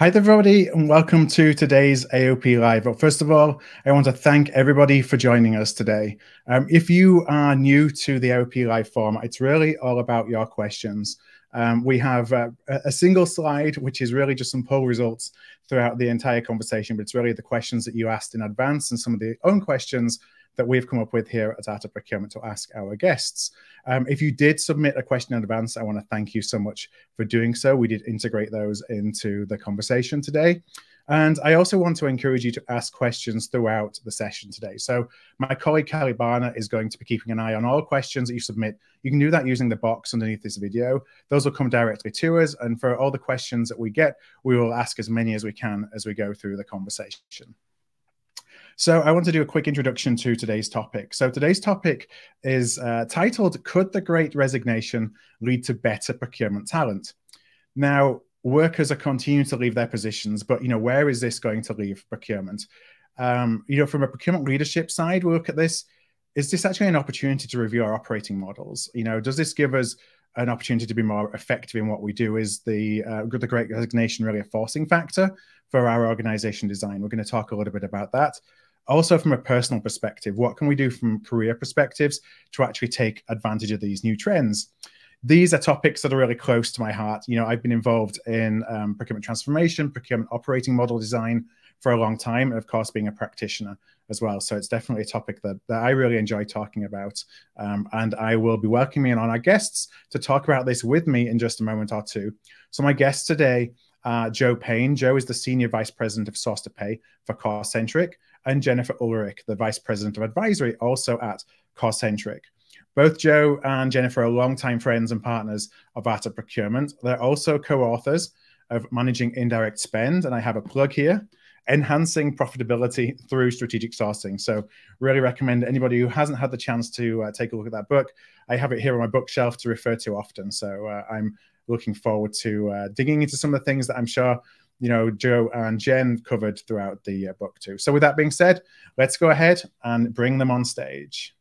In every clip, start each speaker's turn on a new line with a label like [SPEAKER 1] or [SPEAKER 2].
[SPEAKER 1] Hi there, everybody, and welcome to today's AOP Live. Well, first of all, I want to thank everybody for joining us today. If you are new to the AOP Live format, it's really all about your questions. We have a single slide, which is really just some poll results throughout the entire conversation, but it's really the questions that you asked in advance and some of the own questions that we've come up with here at Art of Procurement to ask our guests. If you did submit a question in advance, I want to thank you so much for doing so. We did integrate those into the conversation today. And I also want to encourage you to ask questions throughout the session today. So my colleague, Kelly Barner, is going to be keeping an eye on all questions that you submit. You can do that using the box underneath this video. Those will come directly to us. And for all the questions that we get, we will ask as many as we can as we go through the conversation. So I want to do a quick introduction to today's topic. So today's topic is titled, Could the Great Resignation Lead to Better Procurement Talent? Now, workers are continuing to leave their positions, but, where is this going to leave procurement? From a procurement leadership side, we look at this. Is this actually an opportunity to review our operating models? Does this give us an opportunity to be more effective in what we do? Is the Great Resignation really a forcing factor for our organization design? We're going to talk a little bit about that. Also, from a personal perspective, what can we do from career perspectives to actually take advantage of these new trends? These are topics that are really close to my heart. I've been involved in procurement transformation, procurement operating model design for a long time, and of course, being a practitioner as well. So it's definitely a topic that I really enjoy talking about. And I will be welcoming on our guests to talk about this with me in just a moment or two. So my guests today are Joe Payne. Joe is the Senior Vice President of Source to Pay for Corcentric, and Jennifer Ulrich, the Vice President of Advisory, also at Corcentric. Both Joe and Jennifer are longtime friends and partners of Art of Procurement. They're also co-authors of Managing Indirect Spend, and I have a plug here, Enhancing Profitability Through Strategic Sourcing. So really recommend anybody who hasn't had the chance to take a look at that book. I have it here on my bookshelf to refer to often. So I'm looking forward to digging into some of the things that I'm sure Joe and Jen covered throughout the book too. So with that being said, let's go ahead and bring them on stage.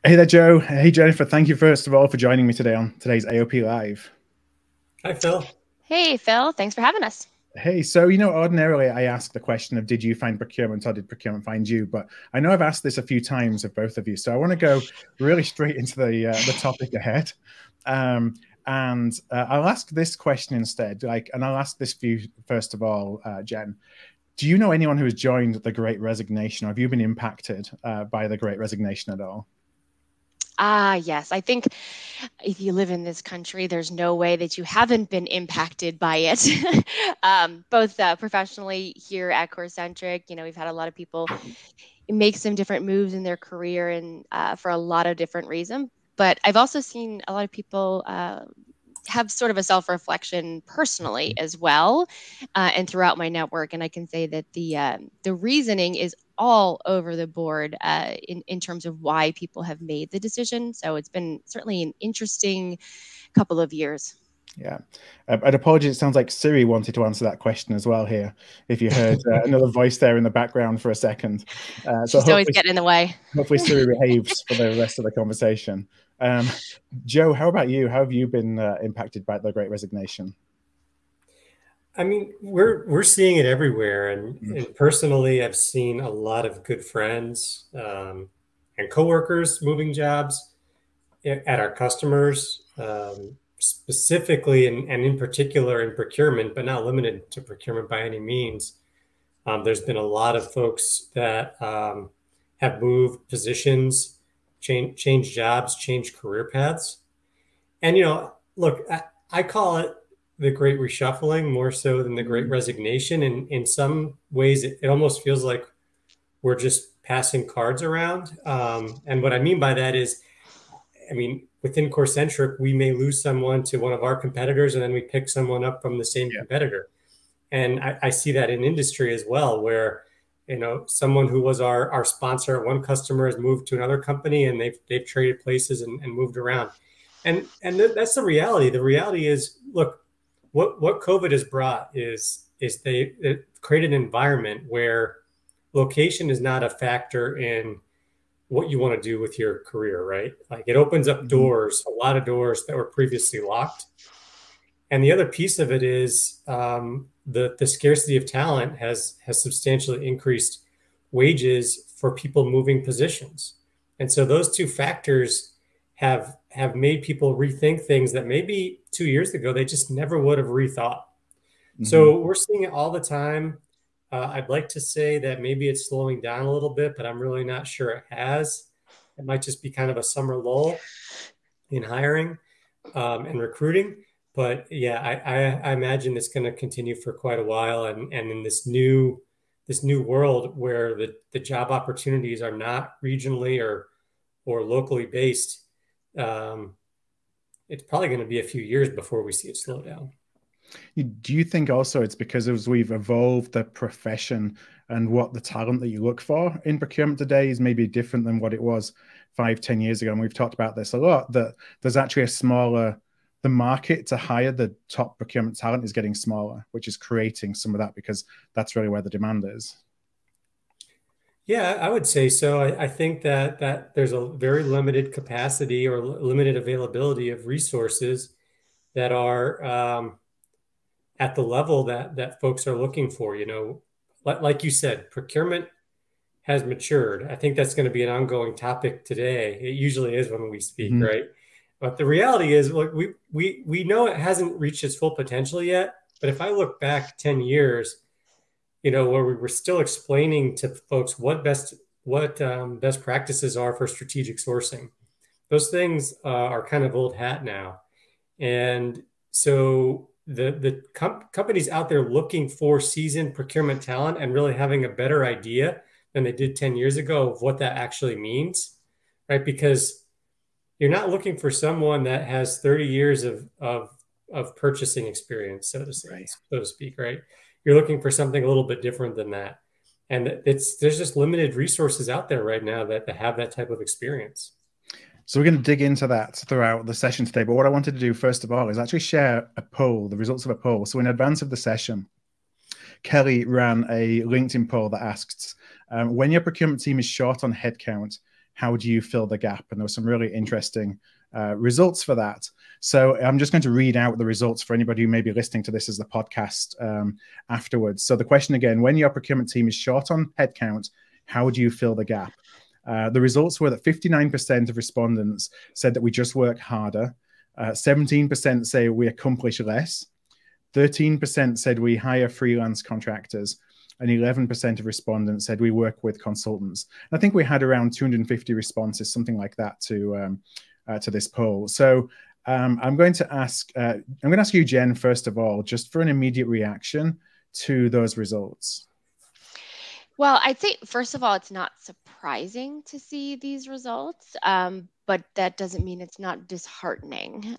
[SPEAKER 1] Hey there, Joe. Hey, Jennifer. Thank you, first of all, for joining me today on today's AOP Live.
[SPEAKER 2] Hi, Phil.
[SPEAKER 3] Hey, Phil. Thanks for having us.
[SPEAKER 1] Hey, so, ordinarily I ask the question of, did you find procurement or did procurement find you? But I know I've asked this a few times of both of you. So I want to go really straight into the topic ahead. And I'll ask this question instead, and I'll ask this for you, first of all, Jen. Do you know anyone who has joined the Great Resignation, or have you been impacted by the Great Resignation at all?
[SPEAKER 3] Yes. I think if you live in this country, there's no way that you haven't been impacted by it. Both professionally here at Corcentric, we've had a lot of people make some different moves in their career and for a lot of different reasons. But I've also seen a lot of people have sort of a self-reflection personally as well, and throughout my network. And I can say that the reasoning is all over the board in terms of why people have made the decision. So it's been certainly an interesting couple of years.
[SPEAKER 1] Yeah. I'd apologize. It sounds like Siri wanted to answer that question as well here. If you heard another voice there in the background for a second.
[SPEAKER 3] She's always getting in the way.
[SPEAKER 1] Hopefully Siri behaves for the rest of the conversation. Joe, how about you? How have you been impacted by the Great Resignation?
[SPEAKER 2] I mean, we're seeing it everywhere. And personally, I've seen a lot of good friends and coworkers moving jobs at our customers, specifically and in particular in procurement, but not limited to procurement by any means. There's been a lot of folks that have moved positions, changed jobs, changed career paths. And, look, I call it the Great Reshuffling more so than the Great Resignation. And in some ways, it almost feels like we're just passing cards around. And what I mean by that is, within Corcentric, we may lose someone to one of our competitors, and then we pick someone up from the same competitor. And I see that in industry as well, where, someone who was our sponsor at one customer has moved to another company, and they've traded places and moved around. And that's the reality. The reality is, look, what COVID has brought is it created an environment where location is not a factor in what you want to do with your career, right? Like it opens up doors, a lot of doors that were previously locked. And the other piece of it is the scarcity of talent has substantially increased wages for people moving positions. And so those two factors have made people rethink things that maybe 2 years ago they just never would have rethought. So we're seeing it all the time. I'd like to say that maybe it's slowing down a little bit, but I'm really not sure it has. It might just be kind of a summer lull in hiring and recruiting. But yeah, I imagine it's going to continue for quite a while. And in this new world where the job opportunities are not regionally or locally based, it's probably going to be a few years before we see it slow down.
[SPEAKER 1] Do you think also it's because as we've evolved the profession and what the talent that you look for in procurement today is maybe different than what it was 5-10 years ago? And we've talked about this a lot, that there's actually the market to hire the top procurement talent is getting smaller, which is creating some of that because that's really where the demand is.
[SPEAKER 2] Yeah, I would say so. I think that there's a very limited capacity or limited availability of resources that are at the level that folks are looking for. You know, like you said, procurement has matured. I think that's going to be an ongoing topic today. It usually is when we speak, right? But the reality is, look, we know it hasn't reached its full potential yet. But if I look back 10 years, you know, where we were still explaining to folks what best practices are for strategic sourcing, those things are kind of old hat now. And so the companies out there looking for seasoned procurement talent and really having a better idea than they did 10 years ago of what that actually means, right? Because you're not looking for someone that has 30 years of purchasing experience, so to speak, right? You're looking for something a little bit different than that. And there's just limited resources out there right now that have that type of experience.
[SPEAKER 1] So we're going to dig into that throughout the session today. But what I wanted to do first of all is actually share a poll, the results of a poll. So in advance of the session, Kelly ran a LinkedIn poll that asks, when your procurement team is short on headcount, how do you fill the gap? And there were some really interesting results for that. So I'm just going to read out the results for anybody who may be listening to this as the podcast afterwards. So the question again, when your procurement team is short on headcount, how do you fill the gap? The results were that 59% of respondents said that we just work harder. 17% say we accomplish less. 13% said we hire freelance contractors. And 11% of respondents said we work with consultants. And I think we had around 250 responses, something like that, to this poll. So I'm going to ask you, Jen, first of all, just for an immediate reaction to those results.
[SPEAKER 3] Well, I'd say, first of all, it's not surprising to see these results, but that doesn't mean it's not disheartening.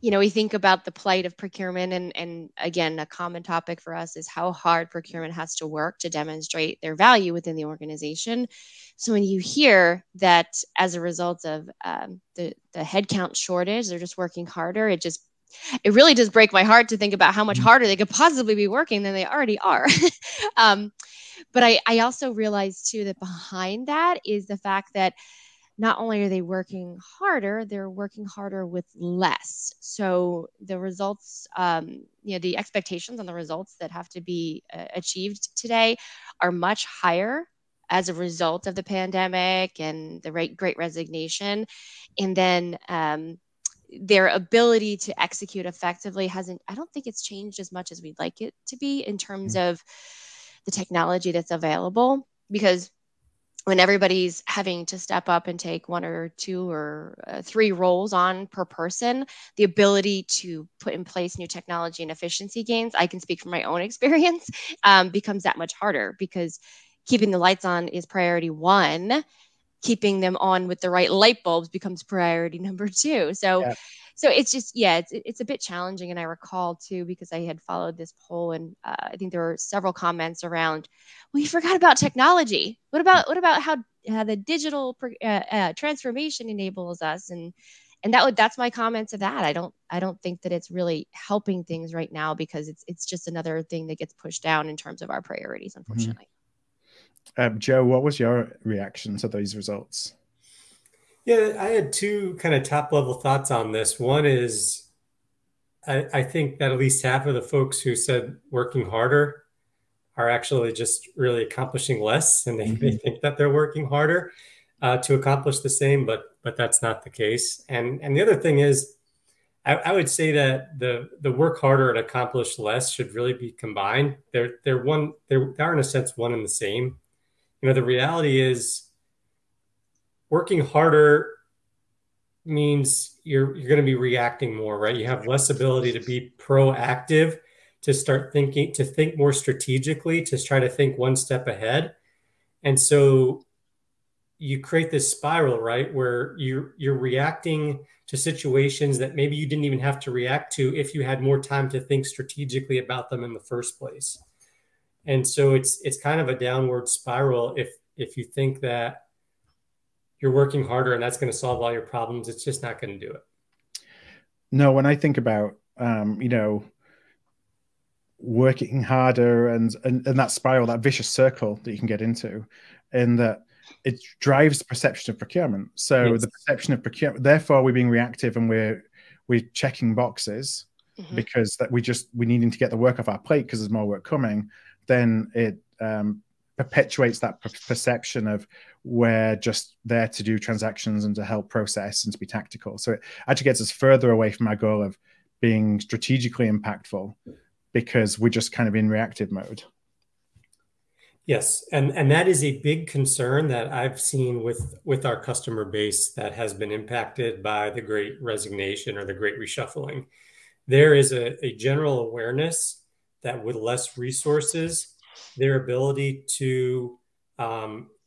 [SPEAKER 3] You know, we think about the plight of procurement, and again, a common topic for us is how hard procurement has to work to demonstrate their value within the organization. So when you hear that as a result of the headcount shortage, they're just working harder, it really does break my heart to think about how much harder they could possibly be working than they already are. But I also realize too that behind that is the fact that not only are they working harder, they're working harder with less. So the results, the expectations on the results that have to be achieved today are much higher as a result of the pandemic and the Great Resignation. And then their ability to execute effectively I don't think it's changed as much as we'd like it to be in terms of the technology that's available, because when everybody's having to step up and take 1 or 2 or 3 roles on per person, the ability to put in place new technology and efficiency gains, I can speak from my own experience, becomes that much harder, because keeping the lights on is priority 1. Keeping them on with the right light bulbs becomes priority number 2. So it's just, it's a bit challenging. And I recall too, because I had followed this poll, and I think there were several comments around, well, you forgot about technology. What about how the digital transformation enables us? And that's my comment to that. I don't think that it's really helping things right now, because it's just another thing that gets pushed down in terms of our priorities, unfortunately.
[SPEAKER 1] Joe, what was your reaction to these results?
[SPEAKER 2] Yeah, I had two kind of top level thoughts on this. One is I think that at least half of the folks who said working harder are actually just really accomplishing less, and they think that they're working harder to accomplish the same, but that's not the case. And the other thing is, I would say that the work harder and accomplish less should really be combined. They are in a sense one and the same. The reality is working harder means you're going to be reacting more, right? You have less ability to be proactive, to think more strategically, to try to think one step ahead. And so you create this spiral, right, where you're reacting to situations that maybe you didn't even have to react to if you had more time to think strategically about them in the first place. And so it's kind of a downward spiral if you think that you're working harder and that's going to solve all your problems. It's just not going to do it.
[SPEAKER 1] No, when I think about working harder and that spiral, that vicious circle that you can get into, in that it drives the perception of procurement. So yes. The perception of procurement, therefore we're being reactive and we're checking boxes because that we needing to get the work off our plate because there's more work coming. Then it perpetuates that perception of we're just there to do transactions and to help process and to be tactical. So it actually gets us further away from our goal of being strategically impactful because we're just kind of in reactive mode.
[SPEAKER 2] Yes, and that is a big concern that I've seen with our customer base that has been impacted by the Great Resignation or the Great Reshuffling. There is a general awareness that with less resources, their ability to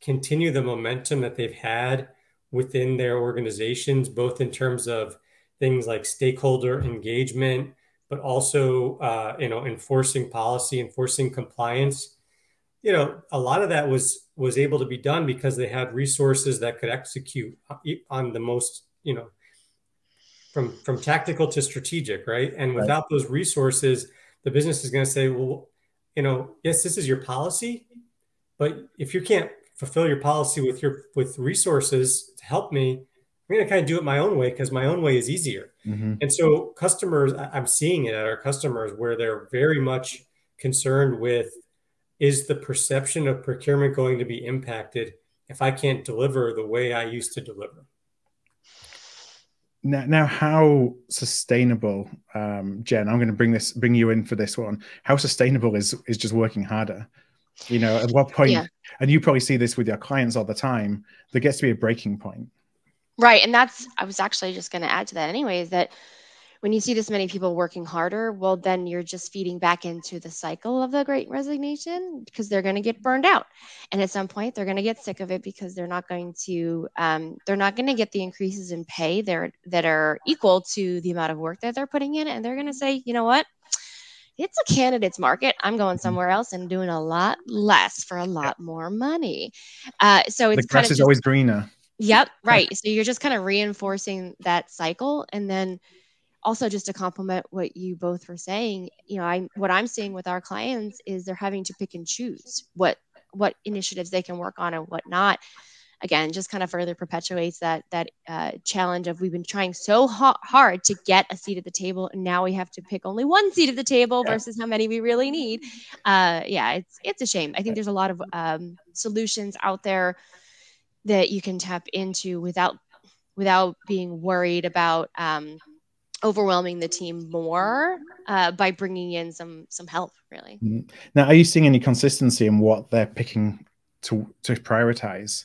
[SPEAKER 2] continue the momentum that they've had within their organizations, both in terms of things like stakeholder engagement, but also enforcing policy, enforcing compliance. A lot of that was able to be done because they had resources that could execute on the most, from tactical to strategic, right? And without those resources, the business is going to say, well, yes, this is your policy, but if you can't fulfill your policy with resources to help me, I'm going to kind of do it my own way because my own way is easier. And so customers, I'm seeing it at our customers where they're very much concerned with, is the perception of procurement going to be impacted if I can't deliver the way I used to deliver?
[SPEAKER 1] Now, how sustainable, Jen? I'm going to bring you in for this one. How sustainable is just working harder? At what point? Yeah. And you probably see this with your clients all the time. There gets to be a breaking point,
[SPEAKER 3] right? And I was actually just going to add to that, anyways. That when you see this many people working harder, well, then you're just feeding back into the cycle of the Great Resignation because they're going to get burned out. And at some point, they're going to get sick of it because they're not going to get the increases in pay that are equal to the amount of work that they're putting in. And they're going to say, you know what? It's a candidate's market. I'm going somewhere else and doing a lot less for a lot more money. So it's
[SPEAKER 1] the grass is always greener.
[SPEAKER 3] Yep. Right. So you're just kind of reinforcing that cycle. And then also, just to complement what you both were saying, what I'm seeing with our clients is they're having to pick and choose what initiatives they can work on and what not. Again, just kind of further perpetuates that challenge of we've been trying so hard to get a seat at the table, and now we have to pick only one seat at the table versus how many we really need. It's a shame. I think there's a lot of solutions out there that you can tap into without being worried about overwhelming the team more by bringing in some help, really.
[SPEAKER 1] Now, are you seeing any consistency in what they're picking to prioritize?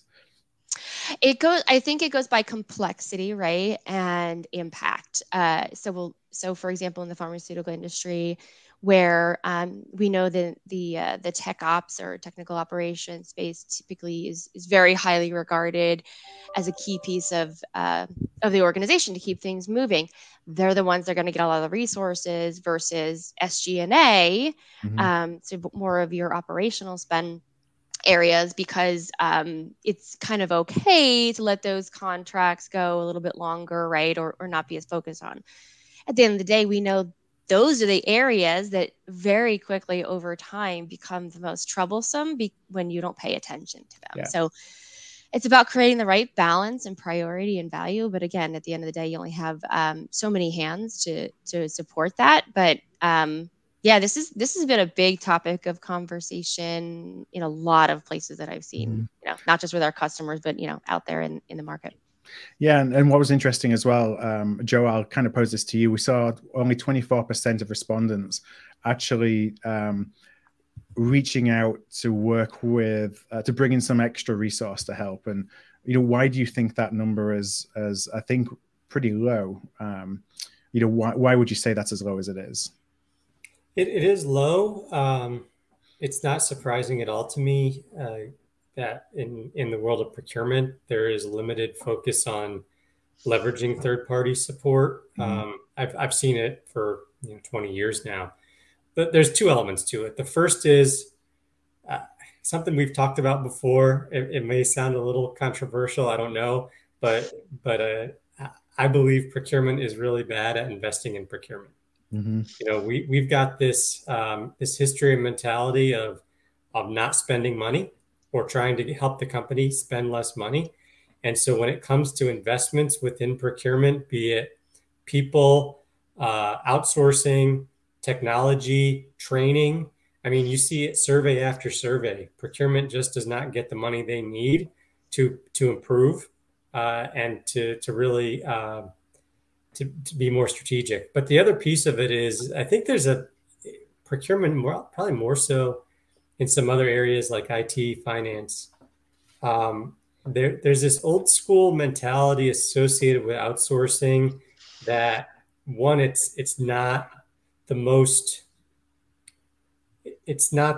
[SPEAKER 3] I think it goes by complexity, right, and impact. So for example, in the pharmaceutical industry, where we know that the tech ops or technical operations space typically is very highly regarded as a key piece of the organization to keep things moving. They're the ones that are going to get a lot of the resources versus SG&A, so more of your operational spend areas, because it's kind of okay to let those contracts go a little bit longer, right, or not be as focused on. At the end of the day, we know those are the areas that very quickly over time become the most troublesome when you don't pay attention to them.
[SPEAKER 1] Yeah.
[SPEAKER 3] So it's about creating the right balance and priority and value. But again, at the end of the day, you only have so many hands to support that. But yeah, this has been a big topic of conversation in a lot of places that I've seen, not just with our customers, but, out there in the market.
[SPEAKER 1] Yeah, and what was interesting as well, Joe, I'll kind of pose this to you. We saw only 24% of respondents actually reaching out to work with, to bring in some extra resource to help. And, why do you think that number is, I think, pretty low? Why would you say that's as low as it is?
[SPEAKER 2] It is low. It's not surprising at all to me that in the world of procurement, there is limited focus on leveraging third-party support. I've seen it for 20 years now. But there's two elements to it. The first is something we've talked about before. It may sound a little controversial, I don't know, but I believe procurement is really bad at investing in procurement. We've got this history and mentality of not spending money or trying to help the company spend less money. And so when it comes to investments within procurement, be it people, outsourcing, technology, training, I mean, you see it survey after survey. Procurement just does not get the money they need to improve and to really to be more strategic. But the other piece of it is, I think there's a procurement probably more so in some other areas like IT, finance. There's this old school mentality associated with outsourcing that one, it's not the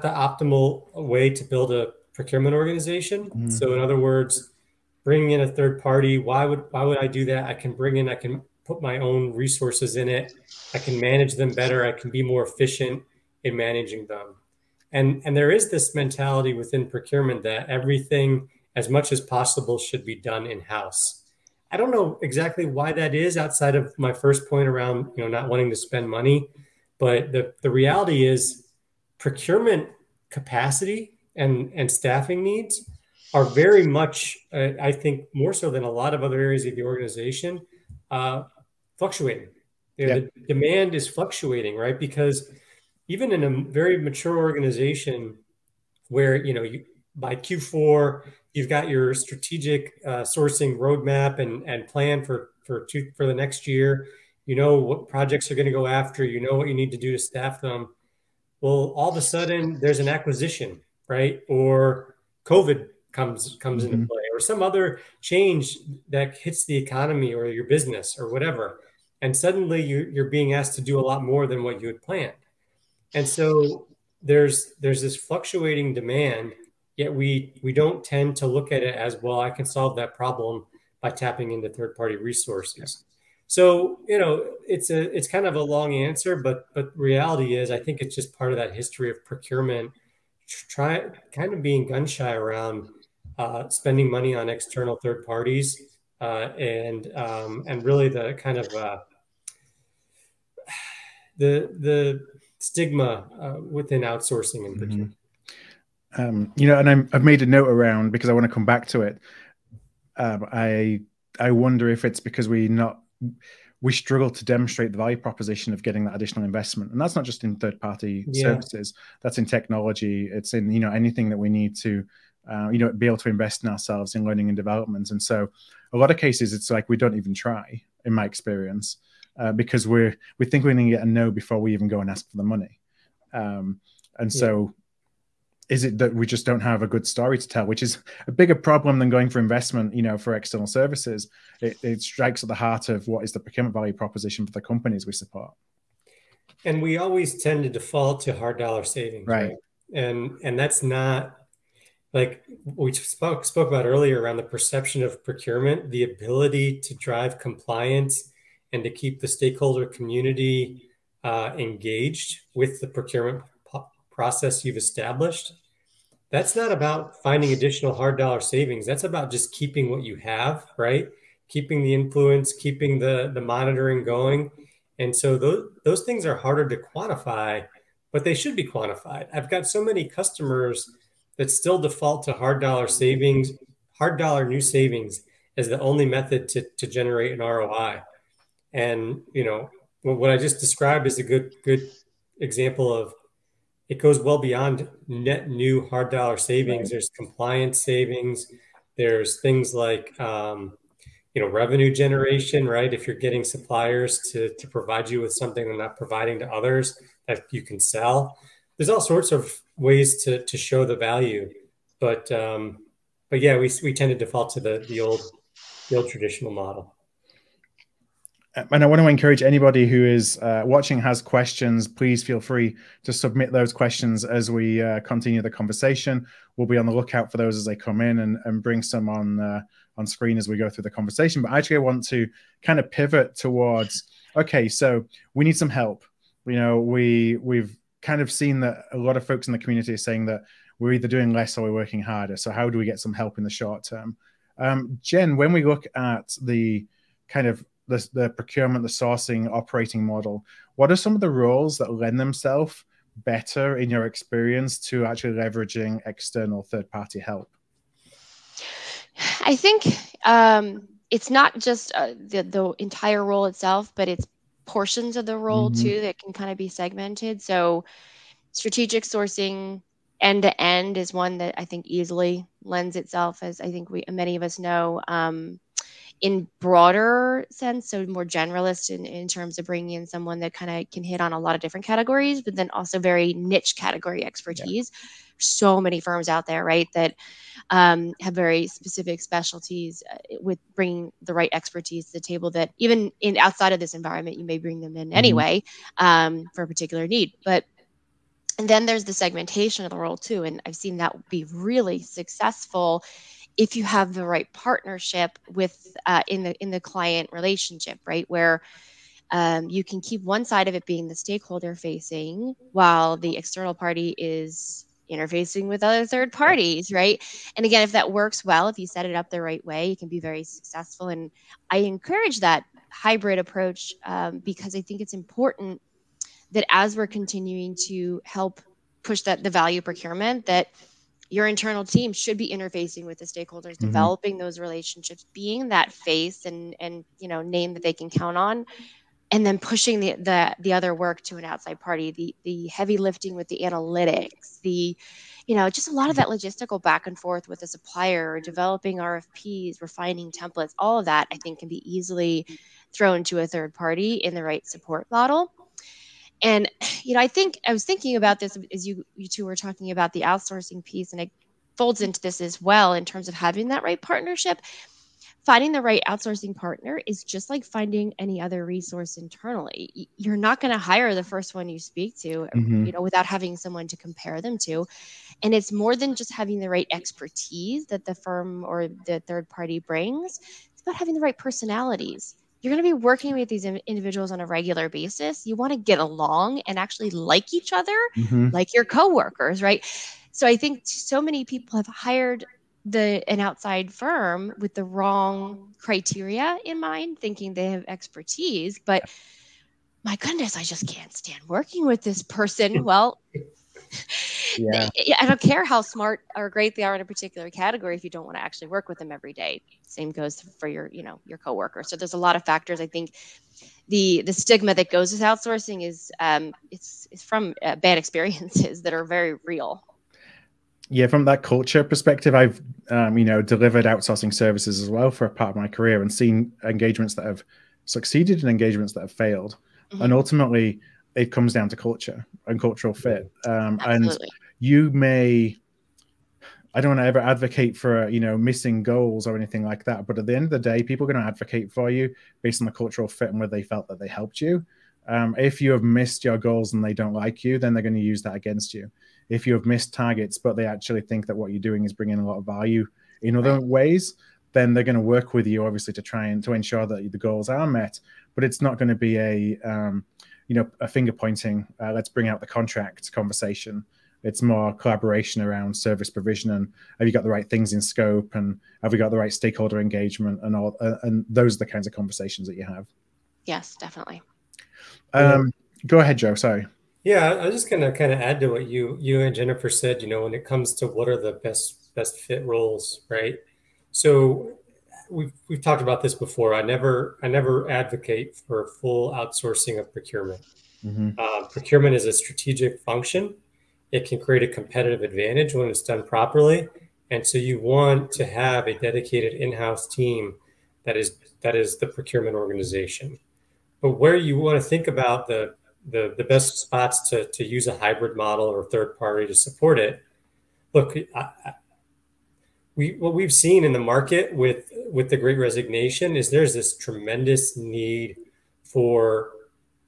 [SPEAKER 2] optimal way to build a procurement organization. So in other words, bringing in a third party, why would I do that? I can put my own resources in it. I can manage them better. I can be more efficient in managing them. And there is this mentality within procurement that everything, as much as possible, should be done in-house. I don't know exactly why that is outside of my first point around, not wanting to spend money. But the reality is procurement capacity and staffing needs are very much, I think, more so than a lot of other areas of the organization, fluctuating. The demand is fluctuating, right? Because even in a very mature organization where, by Q4, you've got your strategic sourcing roadmap and plan for the next year. You know what projects are going to go after, what you need to do to staff them. Well, all of a sudden there's an acquisition, right? Or COVID comes into play, or some other change that hits the economy or your business or whatever. And suddenly you're being asked to do a lot more than what you had planned. And so there's this fluctuating demand, yet we don't tend to look at it as, well, I can solve that problem by tapping into third-party resources. So, it's kind of a long answer, but reality is, I think it's just part of that history of procurement, kind of being gun shy around spending money on external third parties and really the kind of the stigma within outsourcing and procurement.
[SPEAKER 1] And I've made a note around, because I want to come back to it. I wonder if it's because we struggle to demonstrate the value proposition of getting that additional investment. And that's not just in third-party services, that's in technology. It's in, anything that we need to, be able to invest in ourselves in learning and development. And so a lot of cases, it's like we don't even try, in my experience, because we think we're going to get a no before we even go and ask for the money. So is it that we just don't have a good story to tell, which is a bigger problem than going for investment, for external services? It strikes at the heart of what is the procurement value proposition for the companies we support.
[SPEAKER 2] And we always tend to default to hard dollar savings, right? And that's not, like we spoke about earlier, around the perception of procurement, the ability to drive compliance and to keep the stakeholder community engaged with the procurement process you've established. That's not about finding additional hard dollar savings. That's about just keeping what you have, right? Keeping the influence, keeping the monitoring going. And so those things are harder to quantify, but they should be quantified. I've got so many customers that still default to hard dollar savings, hard dollar new savings as the only method to generate an ROI. And, what I just described is a good example of it goes well beyond net new hard dollar savings.
[SPEAKER 1] Right.
[SPEAKER 2] There's compliance savings. There's things like, revenue generation, right? If you're getting suppliers to provide you with something they're not providing to others that you can sell, there's all sorts of ways to show the value. But yeah, we tend to default to the old traditional model.
[SPEAKER 1] And I want to encourage anybody who is watching, has questions, please feel free to submit those questions as we continue the conversation. We'll be on the lookout for those as they come in and bring some on screen as we go through the conversation. But actually, I want to kind of pivot towards, okay, so we need some help. We've kind of seen that a lot of folks in the community are saying that we're either doing less or we're working harder. So how do we get some help in the short term? Jen, when we look at the kind of the procurement, the sourcing, operating model, what are some of the roles that lend themselves better in your experience to actually leveraging external third-party help?
[SPEAKER 3] I think it's not just the entire role itself, but it's portions of the role too that can kind of be segmented. So strategic sourcing end to end is one that I think easily lends itself, as I think many of us know, in broader sense, so more generalist in terms of bringing in someone that kind of can hit on a lot of different categories, but then also very niche category expertise. Yeah. So many firms out there, right, that have very specific specialties with bringing the right expertise to the table that even outside of this environment, you may bring them in anyway for a particular need. And then there's the segmentation of the role too. And I've seen that be really successful if you have the right partnership with in the client relationship, right, where you can keep one side of it being the stakeholder facing while the external party is interfacing with other third parties, right? And again, if that works well, if you set it up the right way, you can be very successful. And I encourage that hybrid approach because I think it's important that as we're continuing to help push the value procurement, that your internal team should be interfacing with the stakeholders, developing those relationships, being that face and name that they can count on, and then pushing the other work to an outside party, the heavy lifting with the analytics, just a lot of that logistical back and forth with the supplier, developing RFPs, refining templates, all of that I think can be easily thrown to a third party in the right support model. And, I think I was thinking about this as you two were talking about the outsourcing piece, and it folds into this as well in terms of having that right partnership. Finding the right outsourcing partner is just like finding any other resource internally. You're not going to hire the first one you speak to, without having someone to compare them to. And it's more than just having the right expertise that the firm or the third party brings. It's about having the right personalities. You're going to be working with these individuals on a regular basis. You want to get along and actually like each other, like your coworkers, right? So I think so many people have hired an outside firm with the wrong criteria in mind, thinking they have expertise. But my goodness, I just can't stand working with this person. Well, I don't care how smart or great they are in a particular category if you don't want to actually work with them every day. Same goes for your coworker. So there's a lot of factors. I think the stigma that goes with outsourcing is it's from bad experiences that are very real.
[SPEAKER 1] Yeah, from that culture perspective, I've delivered outsourcing services as well for a part of my career and seen engagements that have succeeded and engagements that have failed. And ultimately, it comes down to culture and cultural fit. And you may, I don't want to ever advocate for, missing goals or anything like that. But at the end of the day, people are going to advocate for you based on the cultural fit and where they felt that they helped you. If you have missed your goals and they don't like you, then they're going to use that against you. If you have missed targets, but they actually think that what you're doing is bringing a lot of value in other ways, then they're going to work with you, obviously, to ensure that the goals are met. But it's not going to be a finger pointing, let's bring out the contract conversation. It's more collaboration around service provision and have you got the right things in scope and have we got the right stakeholder engagement and all, and those are the kinds of conversations that you have.
[SPEAKER 3] Yes, definitely.
[SPEAKER 1] Go ahead, Joe. Sorry.
[SPEAKER 2] Yeah, I was just gonna kind of add to what you and Jennifer said, when it comes to what are the best fit roles, right? So we've talked about this before. I never advocate for full outsourcing of procurement.
[SPEAKER 1] Mm-hmm.
[SPEAKER 2] Procurement is a strategic function. It can create a competitive advantage when it's done properly. And so you want to have a dedicated in-house team that is the procurement organization. But where you want to think about the best spots to use a hybrid model or third party to support it. Look, what we've seen in the market with the Great Resignation is there's this tremendous need for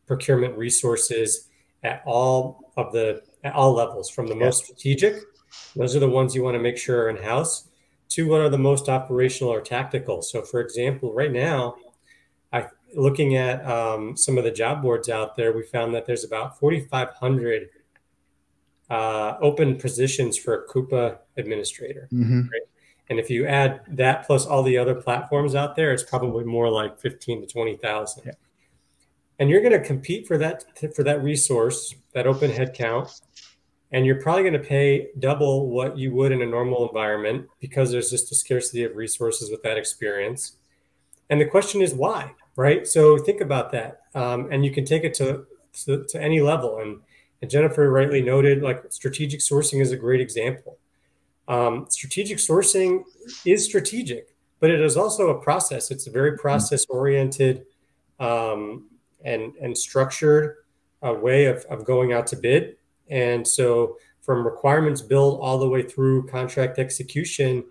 [SPEAKER 2] procurement resources at all levels, from the most strategic, those are the ones you want to make sure are in house, to what are the most operational or tactical. So, for example, right now, looking at some of the job boards out there, we found that there's about 4,500 open positions for a Coupa administrator.
[SPEAKER 1] Mm-hmm.
[SPEAKER 2] Right? And if you add that plus all the other platforms out there, it's probably more like 15 to 20,000. Yeah. And you're going to compete for that resource, that open headcount, and you're probably going to pay double what you would in a normal environment because there's just a scarcity of resources with that experience. And the question is why, right? So think about that, and you can take it to any level. And Jennifer rightly noted, like, strategic sourcing is a great example. Strategic sourcing is strategic, but it is also a process. It's a very process-oriented and structured way of going out to bid. And so from requirements build all the way through contract execution,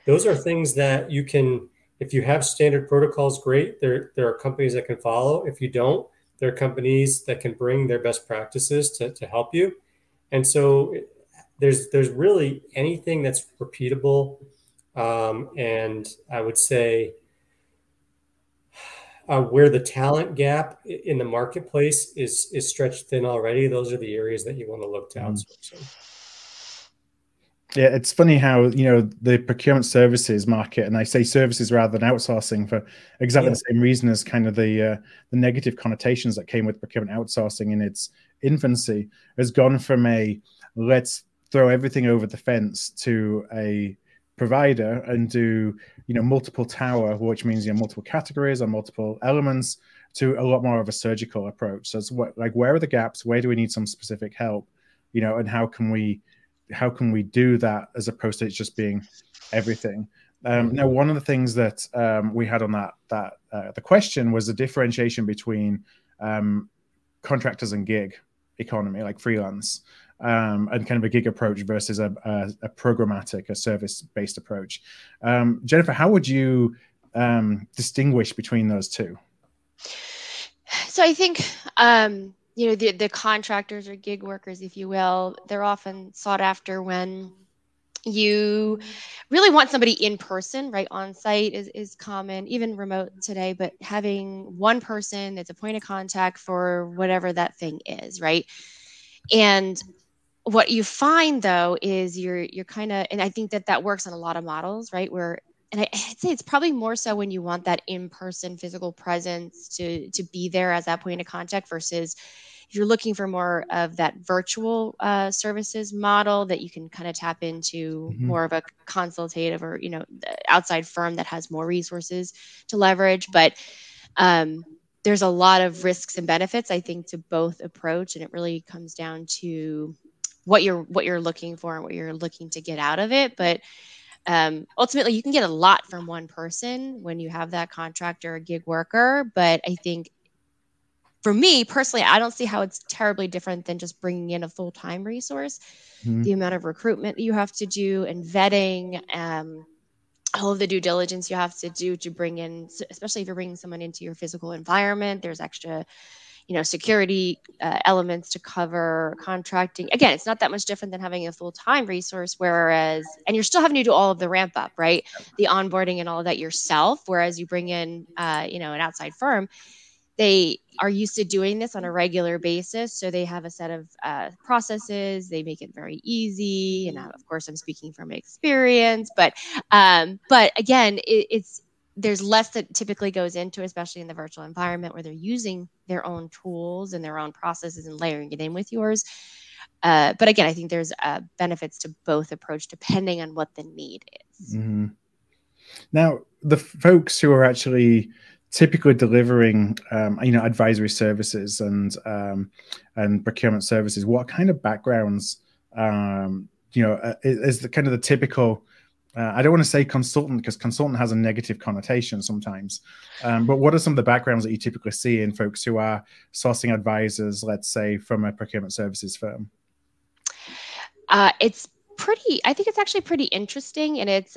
[SPEAKER 2] those are things that you can, if you have standard protocols, great. There are companies that can follow. If you don't, there are companies that can bring their best practices to help you. And so there's really anything that's repeatable. And I would say where the talent gap in the marketplace is stretched thin already, those are the areas that you want to look to outsourcing.
[SPEAKER 1] Yeah, it's funny how, the procurement services market, and I say services rather than outsourcing for exactly the same reason as kind of the negative connotations that came with procurement outsourcing in its infancy, has gone from a let's throw everything over the fence to a provider and do, multiple tower, which means, multiple categories or multiple elements, to a lot more of a surgical approach. So it's where are the gaps? Where do we need some specific help? And how can we do that as opposed to it just being everything? Now, one of the things that we had on the question was the differentiation between contractors and gig economy, like freelance, and kind of a gig approach versus a programmatic, a service-based approach. Jennifer, how would you distinguish between those two?
[SPEAKER 3] So I think the contractors or gig workers, if you will, they're often sought after when you really want somebody in person, right? On site is common, even remote today, but having one person that's a point of contact for whatever that thing is, right? And what you find though is you're kind of, and I think that works on a lot of models, right? And I'd say it's probably more so when you want that in-person physical presence to be there as that point of contact, versus if you're looking for more of that virtual services model that you can kind of tap into more of a consultative or, outside firm that has more resources to leverage. But there's a lot of risks and benefits, I think, to both approach. And it really comes down to what you're looking for and what you're looking to get out of it. But ultimately, you can get a lot from one person when you have that contractor or gig worker. But I think for me personally, I don't see how it's terribly different than just bringing in a full-time resource. The amount of recruitment you have to do and vetting, all of the due diligence you have to do to bring in, especially if you're bringing someone into your physical environment, there's extra security elements to cover, contracting. Again, it's not that much different than having a full-time resource, and you're still having to do all of the ramp up, right? The onboarding and all of that yourself. Whereas you bring in, an outside firm, they are used to doing this on a regular basis. So they have a set of processes. They make it very easy. And of course, I'm speaking from experience, but again, it's there's less that typically goes into, especially in the virtual environment where they're using their own tools and their own processes and layering it in with yours. But again, I think there's benefits to both approach depending on what the need is.
[SPEAKER 1] Mm-hmm. Now, the folks who are actually typically delivering, advisory services and procurement services, what kind of backgrounds, is the kind of the typical, I don't want to say consultant because consultant has a negative connotation sometimes, but what are some of the backgrounds that you typically see in folks who are sourcing advisors, let's say, from a procurement services firm?
[SPEAKER 3] I think it's actually pretty interesting, and it's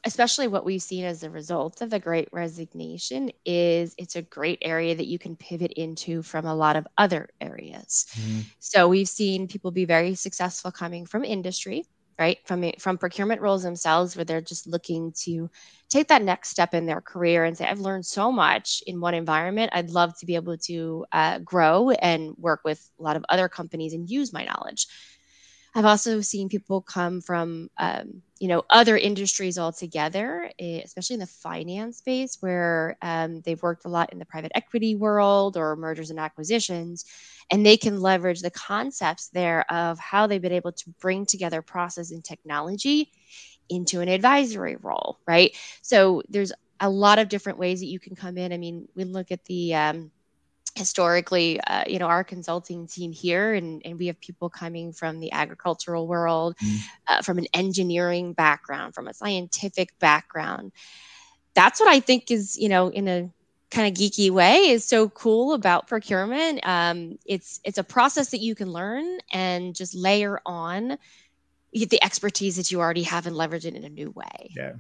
[SPEAKER 3] especially what we've seen as a result of the Great Resignation is it's a great area that you can pivot into from a lot of other areas. Mm-hmm. So we've seen people be very successful coming from industry, right? From procurement roles themselves, where they're just looking to take that next step in their career and say, I've learned so much in one environment. I'd love to be able to grow and work with a lot of other companies and use my knowledge. I've also seen people come from, other industries altogether, especially in the finance space, where they've worked a lot in the private equity world or mergers and acquisitions, and they can leverage the concepts there of how they've been able to bring together process and technology into an advisory role, right? So there's a lot of different ways that you can come in. I mean, we look at the historically, our consulting team here, and we have people coming from the agricultural world, from an engineering background, from a scientific background. That's what I think is, in a kind of geeky way, is so cool about procurement. It's a process that you can learn and just layer on the expertise that you already have and leverage it in a new way.
[SPEAKER 1] Yeah.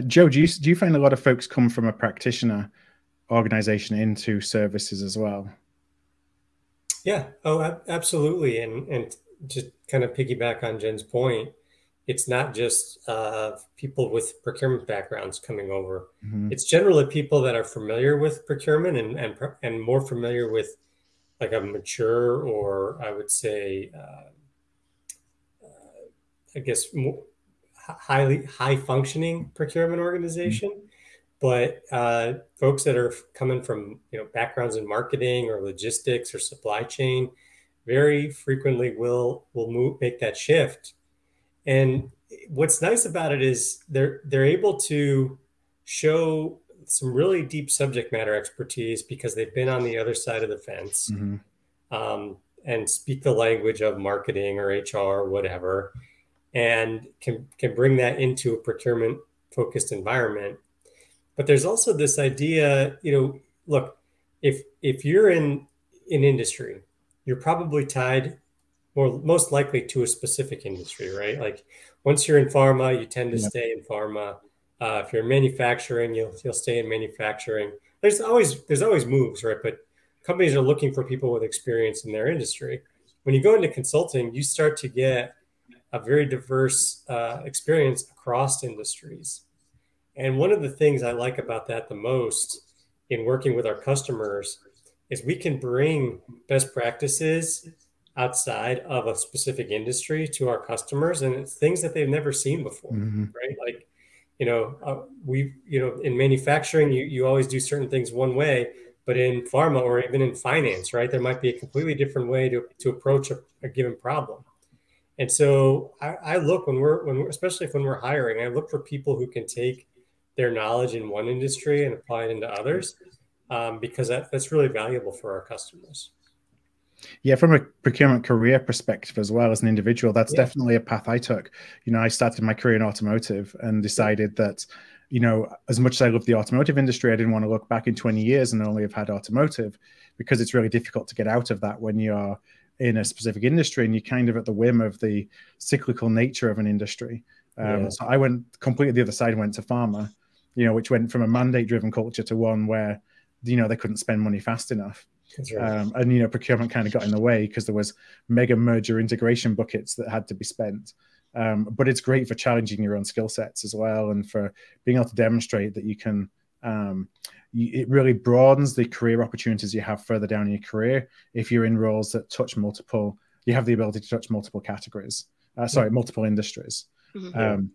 [SPEAKER 1] Joe, do you find a lot of folks come from a practitioner organization into services as well?
[SPEAKER 2] Yeah. Oh, absolutely. And just kind of piggyback on Jen's point, it's not just people with procurement backgrounds coming over. Mm-hmm. It's generally people that are familiar with procurement and more familiar with like a mature, or I would say, I guess, more high functioning procurement organization. Mm-hmm. But folks that are coming from backgrounds in marketing or logistics or supply chain very frequently will make that shift. And what's nice about it is they're able to show some really deep subject matter expertise because they've been on the other side of the fence, mm-hmm. And speak the language of marketing or HR or whatever, and can bring that into a procurement focused environment. But there's also this idea, look, if you're in industry, you're probably tied most likely to a specific industry, right? Like once you're in pharma, you tend to stay in pharma. If you're in manufacturing, you'll stay in manufacturing. There's always moves, right? But companies are looking for people with experience in their industry. When you go into consulting, you start to get a very diverse experience across industries. And one of the things I like about that the most in working with our customers is we can bring best practices outside of a specific industry to our customers, and it's things that they've never seen before, mm-hmm. right? Like, in manufacturing, you always do certain things one way, but in pharma or even in finance, right, there might be a completely different way to approach a given problem. And so I look when we're especially when we're hiring, I look for people who can take their knowledge in one industry and apply it into others, because that's really valuable for our customers.
[SPEAKER 1] Yeah, from a procurement career perspective as well as an individual, that's definitely a path I took. I started my career in automotive and decided that, as much as I love the automotive industry, I didn't want to look back in 20 years and only have had automotive, because it's really difficult to get out of that when you're in a specific industry and you're kind of at the whim of the cyclical nature of an industry. So I went completely the other side, went to pharma, which went from a mandate-driven culture to one where, they couldn't spend money fast enough. That's right. And procurement kind of got in the way because there was mega merger integration buckets that had to be spent. But it's great for challenging your own skill sets as well, and for being able to demonstrate that you can. It really broadens the career opportunities you have further down in your career if you're in roles that touch multiple. You have the ability to touch multiple categories. Multiple industries. Mm-hmm.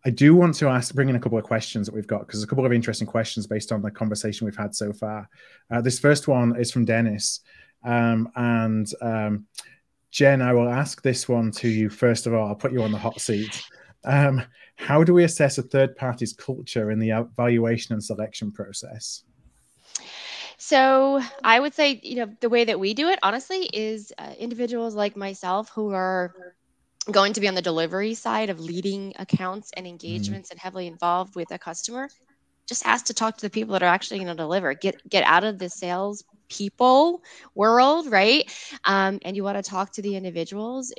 [SPEAKER 1] I do want to bring in a couple of questions that we've got, because there's a couple of interesting questions based on the conversation we've had so far. This first one is from Dennis. Jen, I will ask this one to you first of all. I'll put you on the hot seat. How do we assess a third party's culture in the evaluation and selection process?
[SPEAKER 3] So I would say, the way that we do it, honestly, is individuals like myself who are going to be on the delivery side of leading accounts and engagements and heavily involved with a customer, just ask to talk to the people that are actually going to deliver. Get out of the sales people world, right? And you want to talk to the individuals.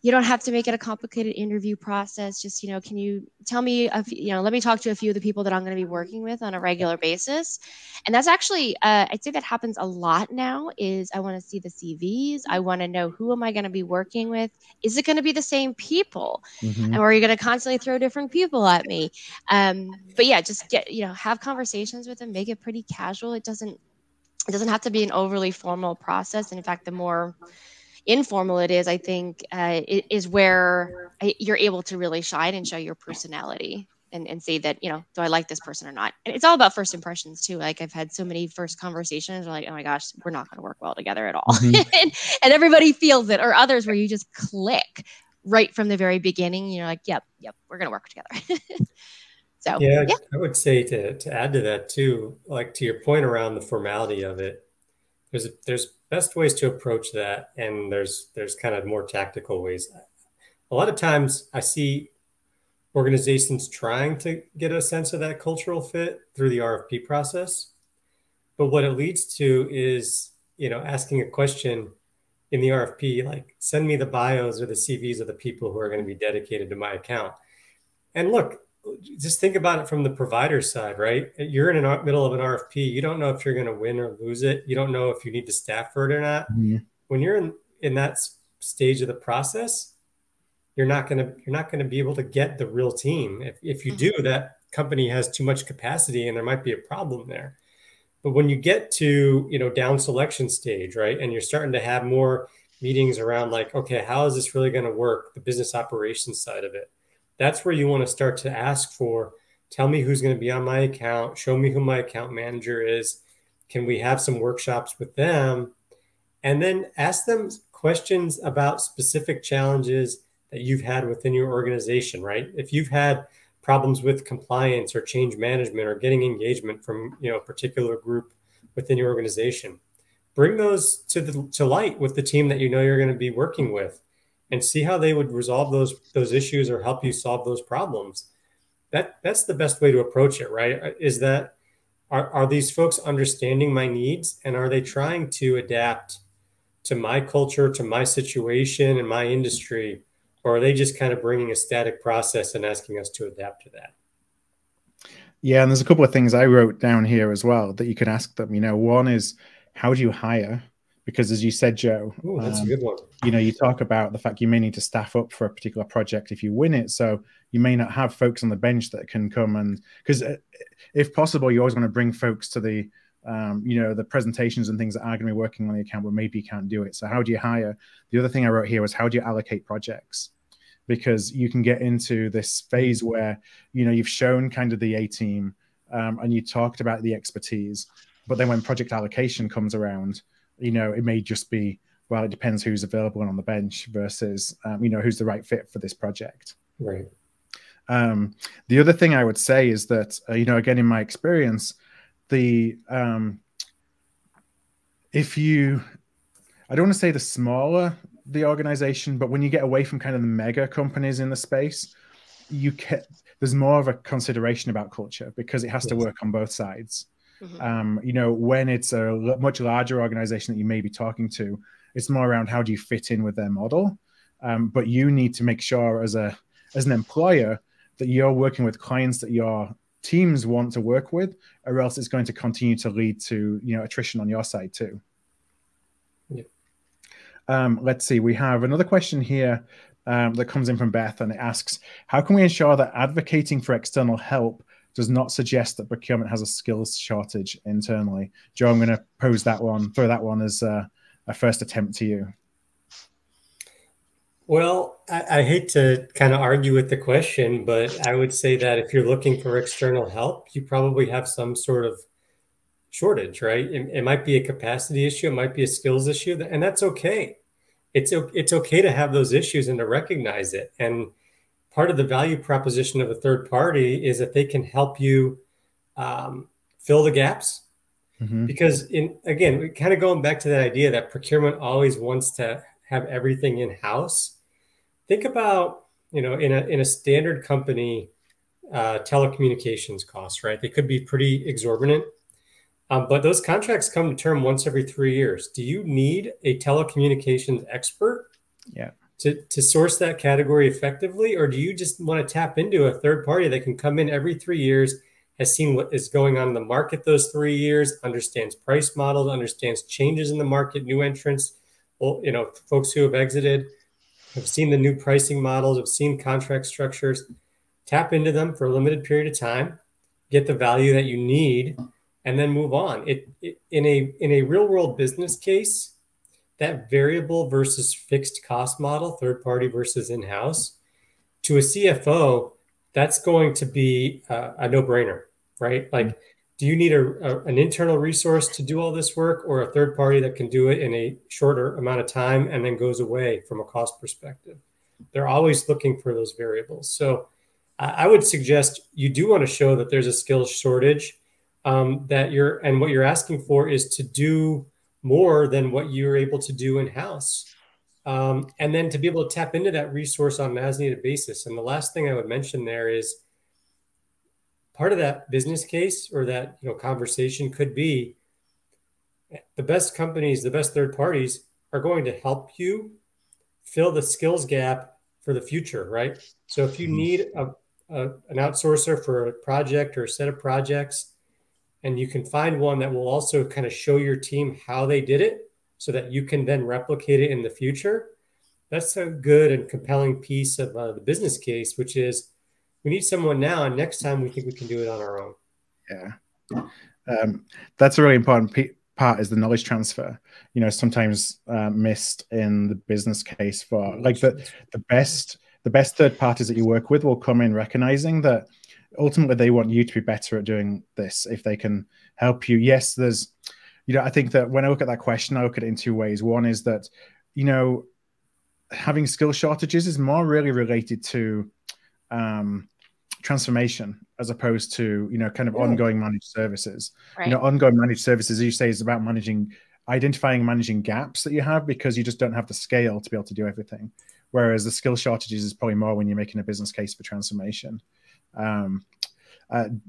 [SPEAKER 3] You don't have to make it a complicated interview process. Just, can you tell me, let me talk to a few of the people that I'm going to be working with on a regular basis. And that's actually, I'd say that happens a lot now. Is I want to see the CVs. I want to know, who am I going to be working with? Is it going to be the same people? And are you going to constantly throw different people at me? But yeah, just have conversations with them, make it pretty casual. It doesn't have to be an overly formal process. And in fact, the more informal it is, I think, it is where you're able to really shine and show your personality and say that, do I like this person or not? And it's all about first impressions too. Like, I've had so many first conversations where, like, oh my gosh, we're not going to work well together at all. and everybody feels it. Or others where you just click right from the very beginning. You're like, yep, we're going to work together. So,
[SPEAKER 2] yeah, I would say to add to that too, like to your point around the formality of it, there's best ways to approach that, and there's kind of more tactical ways. A lot of times I see organizations trying to get a sense of that cultural fit through the RFP process, but what it leads to is, asking a question in the RFP, like, send me the bios or the CVs of the people who are going to be dedicated to my account. And look, just think about it from the provider side, right? You're in the middle of an RFP. You don't know if you're going to win or lose it. You don't know if you need to staff for it or not. When you're in that stage of the process, you're not going to be able to get the real team. If you do, that company has too much capacity and there might be a problem there. But when you get to, down selection stage, right, and you're starting to have more meetings around, like, okay, how is this really going to work? The business operations side of it. That's where you want to start to ask for, tell me who's going to be on my account, show me who my account manager is. Can we have some workshops with them? And then ask them questions about specific challenges that you've had within your organization, right? If you've had problems with compliance or change management or getting engagement from, a particular group within your organization, bring those to light with the team that you're going to be working with, and see how they would resolve those issues or help you solve those problems. That's the best way to approach it, right? Is that, are these folks understanding my needs, and are they trying to adapt to my culture, to my situation and my industry, or are they just kind of bringing a static process and asking us to adapt to that?
[SPEAKER 1] Yeah, and there's a couple of things I wrote down here as well that you could ask them. One is, how do you hire? Because as you said, Joe,
[SPEAKER 2] that's a good one.
[SPEAKER 1] You talk about the fact you may need to staff up for a particular project if you win it. So you may not have folks on the bench that can come, and because if possible, you always want to bring folks to the, the presentations and things that are going to be working on the account, but maybe you can't do it. So how do you hire? The other thing I wrote here was, how do you allocate projects? Because you can get into this phase where, you've shown kind of the A team, and you talked about the expertise, but then when project allocation comes around, it may just be, well, it depends who's available and on the bench versus, who's the right fit for this project.
[SPEAKER 2] Right.
[SPEAKER 1] The other thing I would say is that, again, in my experience, I don't want to say the smaller the organization, but when you get away from kind of the mega companies in the space, there's more of a consideration about culture, because it has to work on both sides. When it's a much larger organization that you may be talking to, it's more around how do you fit in with their model. But you need to make sure as an employer that you're working with clients that your teams want to work with, or else it's going to continue to lead to, attrition on your side too. Let's see, we have another question here that comes in from Beth, and it asks, how can we ensure that advocating for external help does not suggest that procurement has a skills shortage internally? Joe, I'm going to throw that one as a first attempt to you.
[SPEAKER 2] Well, I hate to kind of argue with the question, but I would say that if you're looking for external help, you probably have some sort of shortage, right? It might be a capacity issue, it might be a skills issue, and that's okay. It's okay to have those issues and to recognize it. And part of the value proposition of a third party is that they can help you fill the gaps.
[SPEAKER 1] Mm-hmm.
[SPEAKER 2] Because again, kind of going back to that idea that procurement always wants to have everything in house. Think about, in a standard company, telecommunications costs, right? They could be pretty exorbitant. But those contracts come to term once every 3 years. Do you need a telecommunications expert to source that category effectively? Or do you just want to tap into a third party that can come in every 3 years, has seen what is going on in the market those 3 years, understands price models, understands changes in the market, new entrants, folks who have exited, have seen the new pricing models, have seen contract structures, tap into them for a limited period of time, get the value that you need, and then move on. In a real world business case, that variable versus fixed cost model, third party versus in-house, to a CFO, that's going to be a no-brainer, right? Like, do you need an internal resource to do all this work, or a third party that can do it in a shorter amount of time and then goes away from a cost perspective? They're always looking for those variables. So I would suggest you do want to show that there's a skills shortage, and what you're asking for is to do more than what you're able to do in-house. And then to be able to tap into that resource on an as-needed basis. And the last thing I would mention there is part of that business case or that conversation could be the best companies, the best third parties are going to help you fill the skills gap for the future, right? So if you need an outsourcer for a project or a set of projects, and you can find one that will also kind of show your team how they did it so that you can then replicate it in the future, that's a good and compelling piece of the business case, which is we need someone now, and next time we think we can do it on our own.
[SPEAKER 1] Yeah. That's a really important part, is the knowledge transfer, sometimes missed in the business case for like the best third parties that you work with will come in recognizing that ultimately they want you to be better at doing this if they can help you. Yes, there's, I think that when I look at that question, I look at it in two ways. One is that, having skill shortages is more really related to transformation as opposed to, kind of ongoing managed services.
[SPEAKER 3] Right.
[SPEAKER 1] Ongoing managed services, as you say, is about identifying and managing gaps that you have because you just don't have the scale to be able to do everything. Whereas the skill shortages is probably more when you're making a business case for transformation.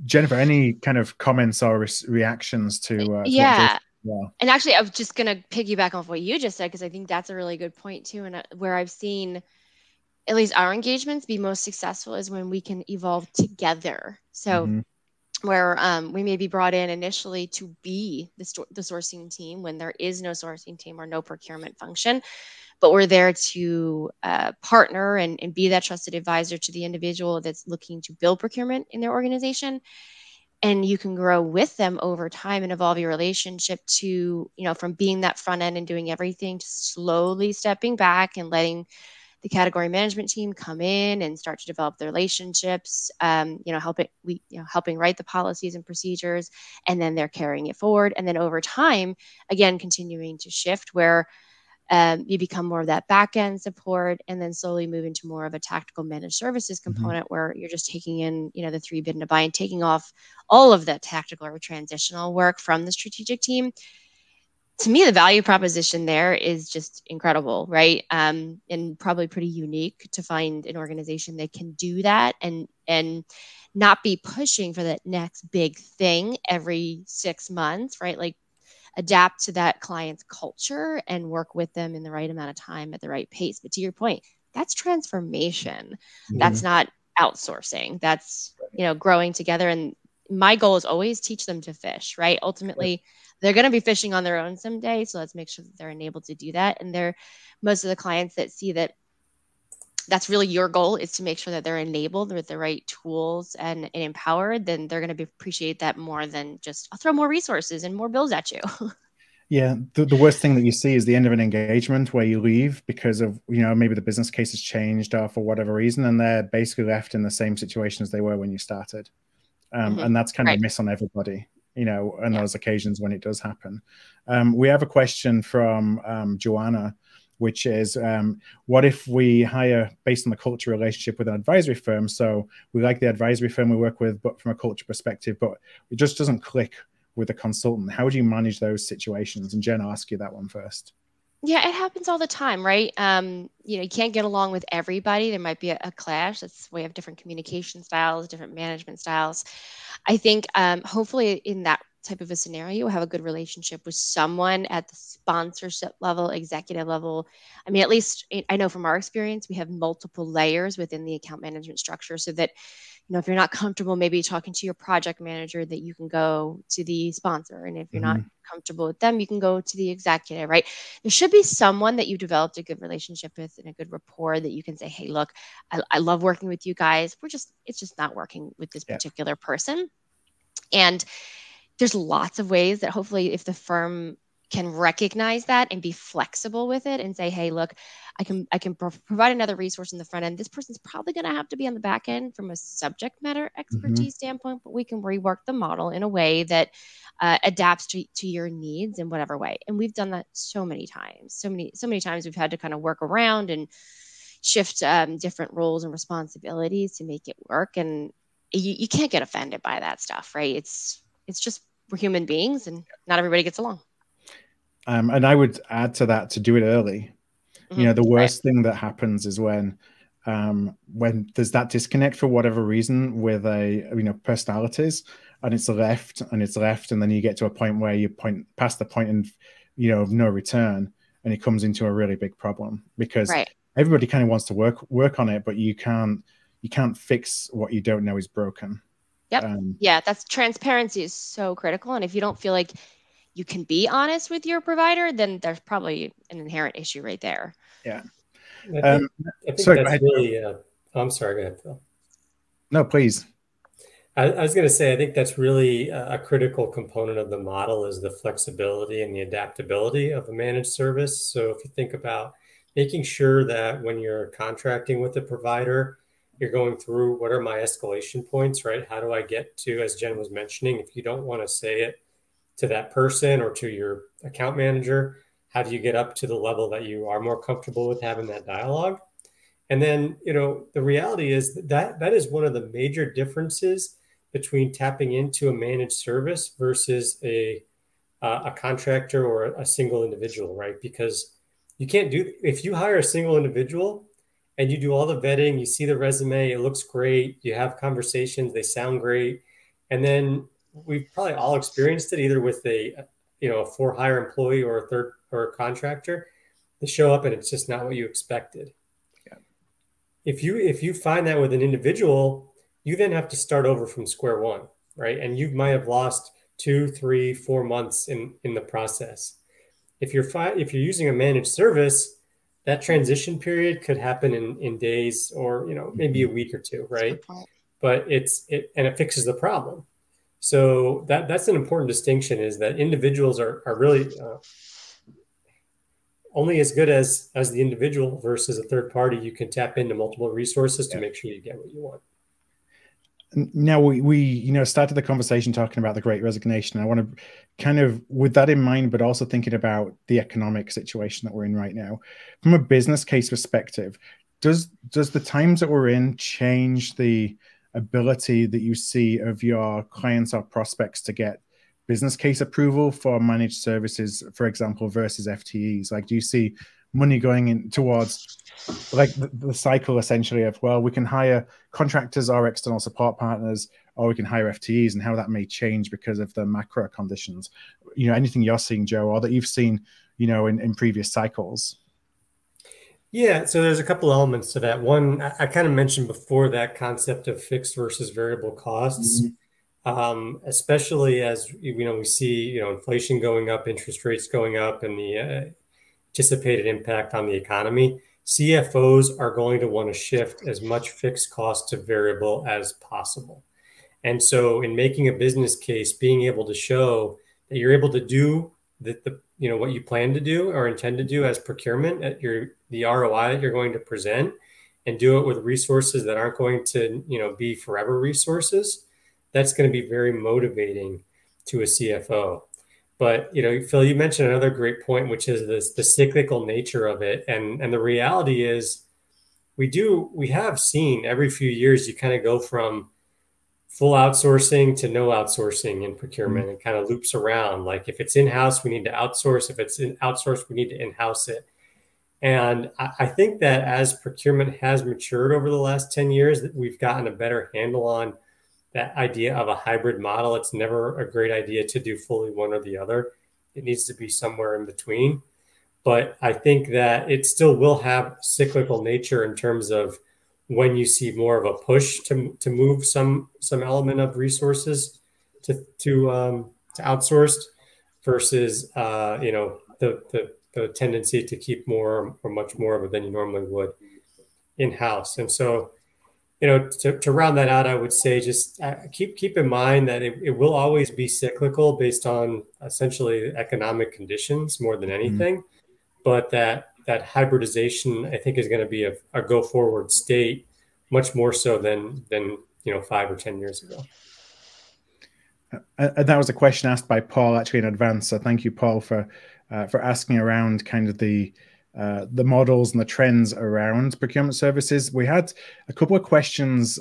[SPEAKER 1] Jennifer, any kind of comments or reactions to
[SPEAKER 3] yeah. And actually, I was just going to piggyback off what you just said, because I think that's a really good point too. And where I've seen at least our engagements be most successful is when we can evolve together. So where we may be brought in initially to be the sourcing team when there is no sourcing team or no procurement function, but we're there to partner and be that trusted advisor to the individual that's looking to build procurement in their organization. And you can grow with them over time and evolve your relationship to, from being that front end and doing everything to slowly stepping back and letting the category management team come in and start to develop the relationships, helping write the policies and procedures, and then they're carrying it forward. And then over time, again, continuing to shift where you become more of that back end support, and then slowly move into more of a tactical managed services component where you're just taking in, the 3 bid and a buy and taking off all of that tactical or transitional work from the strategic team. To me, the value proposition there is just incredible, right? And probably pretty unique to find an organization that can do that and not be pushing for that next big thing every 6 months, right? Like, adapt to that client's culture and work with them in the right amount of time at the right pace. But to your point, that's transformation. That's not outsourcing. That's, growing together. And my goal is always teach them to fish, right? Ultimately, they're going to be fishing on their own someday. So let's make sure that they're enabled to do that. And most of the clients that see that that's really your goal is to make sure that they're enabled with the right tools and empowered, then they're going to appreciate that more than just, I'll throw more resources and more bills at you.
[SPEAKER 1] Yeah, the worst thing that you see is the end of an engagement where you leave because of, maybe the business case has changed or for whatever reason, and they're basically left in the same situation as they were when you started. And that's kind of a miss on everybody, on those occasions when it does happen. We have a question from Joanna, which is, what if we hire based on the culture relationship with an advisory firm? So we like the advisory firm we work with, but from a culture perspective, but it just doesn't click with a consultant. How do you manage those situations? And Jen, I'll ask you that one first.
[SPEAKER 3] Yeah, it happens all the time, right? You can't get along with everybody. There might be a clash. We have different communication styles, different management styles. I think hopefully in that type of a scenario, you'll have a good relationship with someone at the sponsorship level, executive level. I mean, at least I know from our experience, we have multiple layers within the account management structure so that, if you're not comfortable maybe talking to your project manager, that you can go to the sponsor. And if you're not comfortable with them, you can go to the executive, right? There should be someone that you developed a good relationship with and a good rapport that you can say, hey, look, I love working with you guys. It's just not working with this particular person. And there's lots of ways that hopefully if the firm can recognize that and be flexible with it and say, hey, look, I can provide another resource in the front end. This person's probably going to have to be on the back end from a subject matter expertise standpoint, but we can rework the model in a way that adapts to your needs in whatever way. And we've done that so many times. So many times we've had to kind of work around and shift different roles and responsibilities to make it work. And you can't get offended by that stuff, right? It's just, we're human beings and not everybody gets along.
[SPEAKER 1] And I would add to that to do it early. The worst thing that happens is when there's that disconnect for whatever reason with personalities, and it's left, and then you get to a point where you point past the point of no return, and it comes into a really big problem because everybody kind of wants to work on it, but you can't fix what you don't know is broken.
[SPEAKER 3] Yep. That's transparency is so critical. And if you don't feel like you can be honest with your provider, then there's probably an inherent issue right there.
[SPEAKER 1] Yeah.
[SPEAKER 2] I think that's really, I'm sorry, go ahead, Phil.
[SPEAKER 1] No, please.
[SPEAKER 2] I was going to say, I think that's really a critical component of the model is the flexibility and the adaptability of a managed service. So if you think about making sure that when you're contracting with a provider, you're going through what are my escalation points, right? How do I get to, as Jen was mentioning, if you don't want to say it to that person or to your account manager, how do you get up to the level that you are more comfortable with having that dialogue? And then, the reality is that is one of the major differences between tapping into a managed service versus a contractor or a single individual, right? Because you can't if you hire a single individual and you do all the vetting, you see the resume, it looks great, you have conversations, they sound great. And then we've probably all experienced it either with a for-hire employee or a contractor. They show up and it's just not what you expected. Yeah. If you find that with an individual, you then have to start over from square one, right? And you might have lost 2, 3, 4 months in the process. If you're using a managed service, that transition period could happen in days or maybe a week or two, right? But it fixes the problem. So that's an important distinction, is that individuals are really only as good as the individual versus a third party. You can tap into multiple resources to make sure you get what you want.
[SPEAKER 1] Now we started the conversation talking about the Great Resignation. I want to kind of, with that in mind, but also thinking about the economic situation that we're in right now, from a business case perspective, does the times that we're in change the ability that you see of your clients or prospects to get business case approval for managed services, for example, versus FTEs? Like, do you see money going in towards like the cycle essentially of, well, we can hire contractors or external support partners, or we can hire FTEs, and how that may change because of the macro conditions? Anything you're seeing, Joe, or that you've seen, in previous cycles?
[SPEAKER 2] Yeah, so there's a couple elements to that. One, I kind of mentioned before, that concept of fixed versus variable costs, especially as we see inflation going up, interest rates going up, and the anticipated impact on the economy. CFOs are going to want to shift as much fixed cost to variable as possible. And so in making a business case, being able to show that you're able to do what you plan to do or intend to do as procurement at the ROI that you're going to present, and do it with resources that aren't going to, be forever resources, that's going to be very motivating to a CFO. But, Phil, you mentioned another great point, which is the cyclical nature of it. And the reality is we have seen every few years, you kind of go from full outsourcing to no outsourcing in procurement. It kind of loops around. Like if it's in-house, we need to outsource. If it's outsourced, we need to in-house it. And I think that as procurement has matured over the last 10 years, that we've gotten a better handle on that idea of a hybrid model. It's never a great idea to do fully one or the other. It needs to be somewhere in between. But I think that it still will have cyclical nature in terms of when you see more of a push to move some element of resources to outsourced versus the tendency to keep more or much more of it than you normally would in-house. And so, to round that out, I would say just keep in mind that it will always be cyclical based on essentially economic conditions more than anything, but that hybridization, I think, is going to be a go forward state much more so than 5 or 10 years ago.
[SPEAKER 1] And that was a question asked by Paul actually in advance. So thank you, Paul, for asking around kind of the models and the trends around procurement services. We had a couple of questions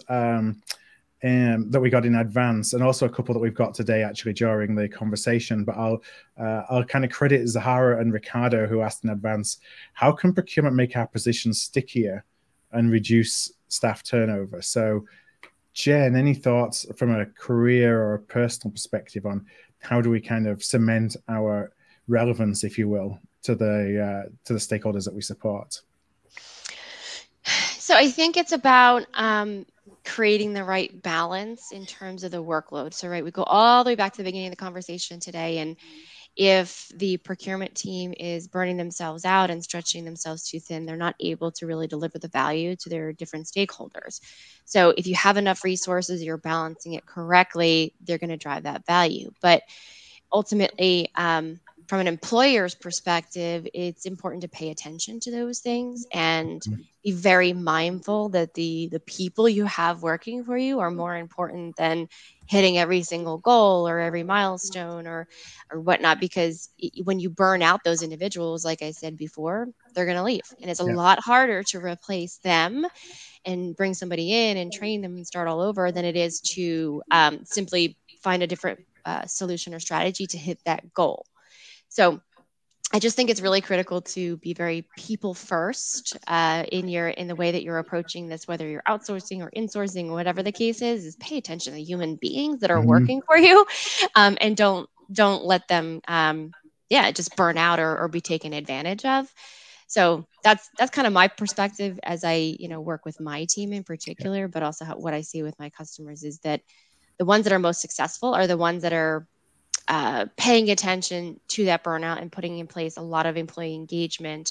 [SPEAKER 1] that we got in advance, and also a couple that we've got today actually during the conversation. But I'll kind of credit Zahara and Ricardo, who asked in advance, how can procurement make our positions stickier and reduce staff turnover? So Jen, any thoughts from a career or a personal perspective on how do we kind of cement our relevance, if you will, to the stakeholders that we support?
[SPEAKER 3] So I think it's about creating the right balance in terms of the workload. So, right, we go all the way back to the beginning of the conversation today. And if the procurement team is burning themselves out and stretching themselves too thin, they're not able to really deliver the value to their different stakeholders. So if you have enough resources, you're balancing it correctly, they're going to drive that value. But ultimately, from an employer's perspective, it's important to pay attention to those things and be very mindful that the people you have working for you are more important than hitting every single goal or every milestone or whatnot, because when you burn out those individuals, like I said before, they're going to leave. And it's a lot harder to replace them and bring somebody in and train them and start all over than it is to simply find a different solution or strategy to hit that goal. So I just think it's really critical to be very people first in the way that you're approaching this, whether you're outsourcing or insourcing, whatever the case is pay attention to the human beings that are working for you, and don't let them just burn out or be taken advantage of. So that's kind of my perspective as I work with my team in particular, but also what I see with my customers is that the ones that are most successful are the ones that are paying attention to that burnout and putting in place a lot of employee engagement,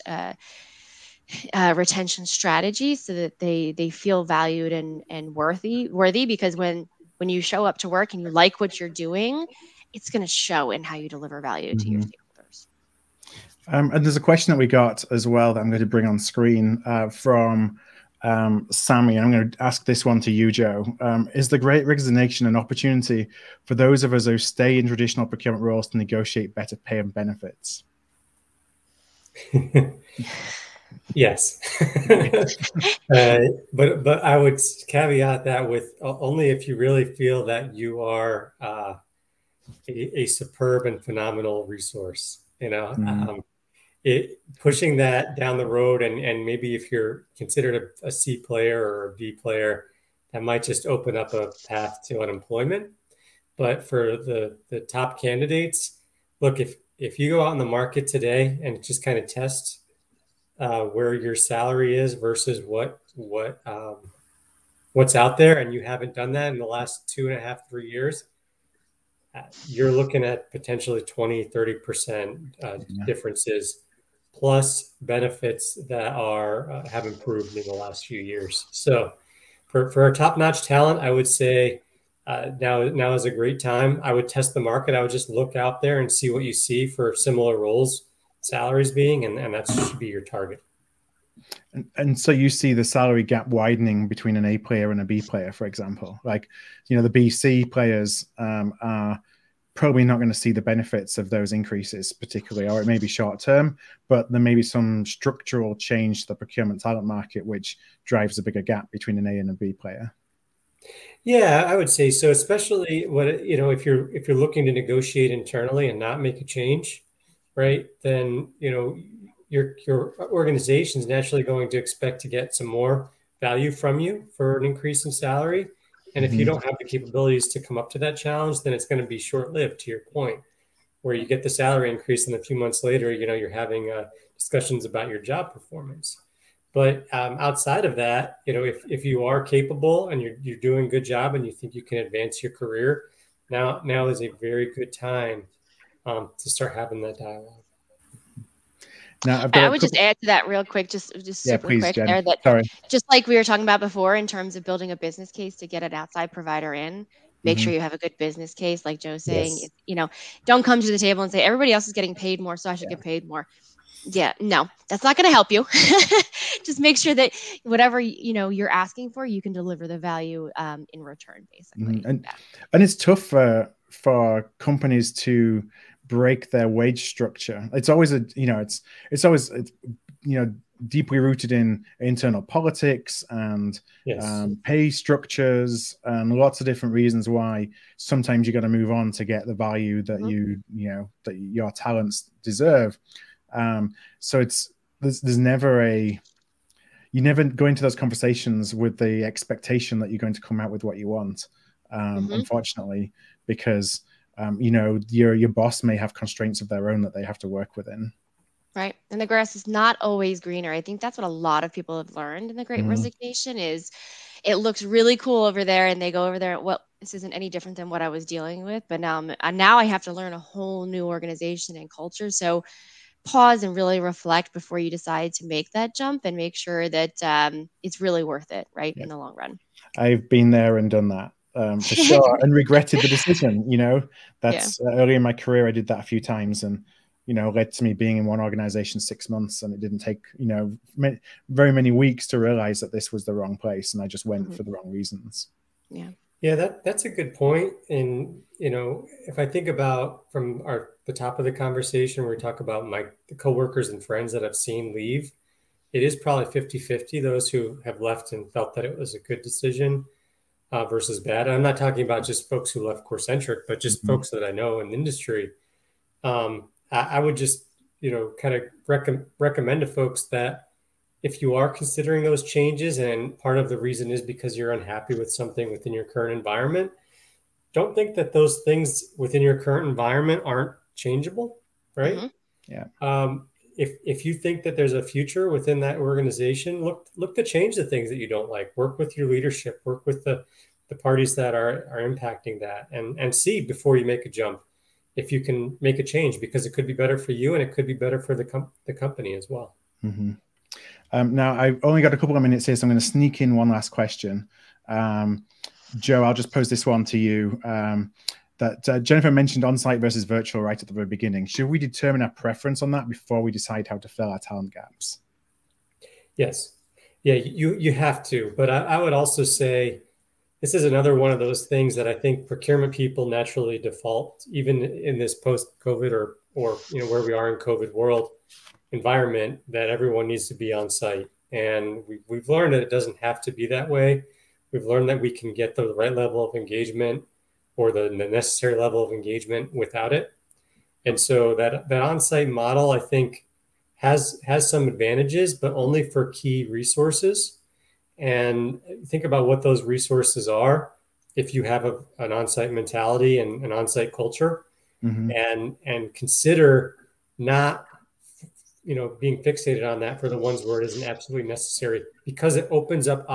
[SPEAKER 3] retention strategies so that they feel valued and worthy. Because when you show up to work and you like what you're doing, it's going to show in how you deliver value to your stakeholders.
[SPEAKER 1] And there's a question that we got as well that I'm going to bring on screen from Sammy. I'm going to ask this one to you, Joe. Is the Great Resignation an opportunity for those of us who stay in traditional procurement roles to negotiate better pay and benefits?
[SPEAKER 2] Yes. But I would caveat that with only if you really feel that you are a superb and phenomenal resource. Pushing that down the road, and maybe if you're considered a C player or a B player, that might just open up a path to unemployment. But for the top candidates, look, if you go out in the market today and just kind of test where your salary is versus what's out there, and you haven't done that in the last 2.5, 3 years, you're looking at potentially 20-30% differences, plus benefits that have improved in the last few years. So for our top-notch talent, I would say now is a great time. I would test the market. I would just look out there and see what you see for similar roles, salaries being, and that should be your target.
[SPEAKER 1] And so you see the salary gap widening between an A player and a B player, for example. Like, the BC players are probably not going to see the benefits of those increases particularly, or it may be short term, but there may be some structural change to the procurement talent market, which drives a bigger gap between an A and a B player.
[SPEAKER 2] Yeah, I would say so, especially if you're looking to negotiate internally and not make a change, right? Then, your organization is naturally going to expect to get some more value from you for an increase in salary. And if you don't have the capabilities to come up to that challenge, then it's going to be short-lived, to your point, where you get the salary increase and a few months later, you're having discussions about your job performance. But outside of that, if you are capable and you're doing a good job and you think you can advance your career, now is a very good time to start having that dialogue.
[SPEAKER 1] Now,
[SPEAKER 3] I would just add to that real quick, just super quick,
[SPEAKER 1] Jen.
[SPEAKER 3] there, that
[SPEAKER 1] Sorry.
[SPEAKER 3] Just like we were talking about before, in terms of building a business case to get an outside provider in, make sure you have a good business case, like Joe's saying.
[SPEAKER 2] Yes.
[SPEAKER 3] Don't come to the table and say everybody else is getting paid more, so I should get paid more. Yeah, no, that's not going to help you. Just make sure that whatever you're asking for, you can deliver the value in return, basically.
[SPEAKER 1] And it's tough for companies to break their wage structure. It's always it's always deeply rooted in internal politics and pay structures and lots of different reasons why sometimes you got to move on to get the value that that your talents deserve. So there's never you never go into those conversations with the expectation that you're going to come out with what you want, unfortunately, because your boss may have constraints of their own that they have to work within.
[SPEAKER 3] Right. And the grass is not always greener. I think that's what a lot of people have learned in the Great Resignation is it looks really cool over there, and they go over there. Well, this isn't any different than what I was dealing with, but now I have to learn a whole new organization and culture. So pause and really reflect before you decide to make that jump, and make sure that it's really worth it, right, in the long run.
[SPEAKER 1] I've been there and done that. For sure, and regretted the decision. That's early in my career, I did that a few times, and led to me being in one organization 6 months, and it didn't take very many weeks to realize that this was the wrong place, and I just went for the wrong reasons.
[SPEAKER 2] That's a good point. And if I think about from the top of the conversation where we talk about the coworkers and friends that I've seen leave, it is probably 50-50 those who have left and felt that it was a good decision versus bad. And I'm not talking about just folks who left Corcentric, but just folks that I know in the industry. I would just, kind of recommend to folks that if you are considering those changes, and part of the reason is because you're unhappy with something within your current environment, don't think that those things within your current environment aren't changeable, right? If you think that there's a future within that organization, look to change the things that you don't like. Work with your leadership, work with the parties that are impacting that, and see before you make a jump if you can make a change, because it could be better for you and it could be better for the company as well.
[SPEAKER 1] Now, I've only got a couple of minutes here, so I'm going to sneak in one last question. Joe, I'll just pose this one to you. That Jennifer mentioned on-site versus virtual right at the very beginning. Should we determine our preference on that before we decide how to fill our talent gaps?
[SPEAKER 2] Yes. Yeah, you have to. But I would also say this is another one of those things that I think procurement people naturally default, even in this post-COVID or where we are in COVID world environment, that everyone needs to be on site. And we've learned that it doesn't have to be that way. We've learned that we can get the right level of engagement or the necessary level of engagement without it. And so that on-site model, I think, has some advantages, but only for key resources. And think about what those resources are if you have an on-site mentality and an on-site culture, and consider not being fixated on that for the ones where it isn't absolutely necessary, because it opens up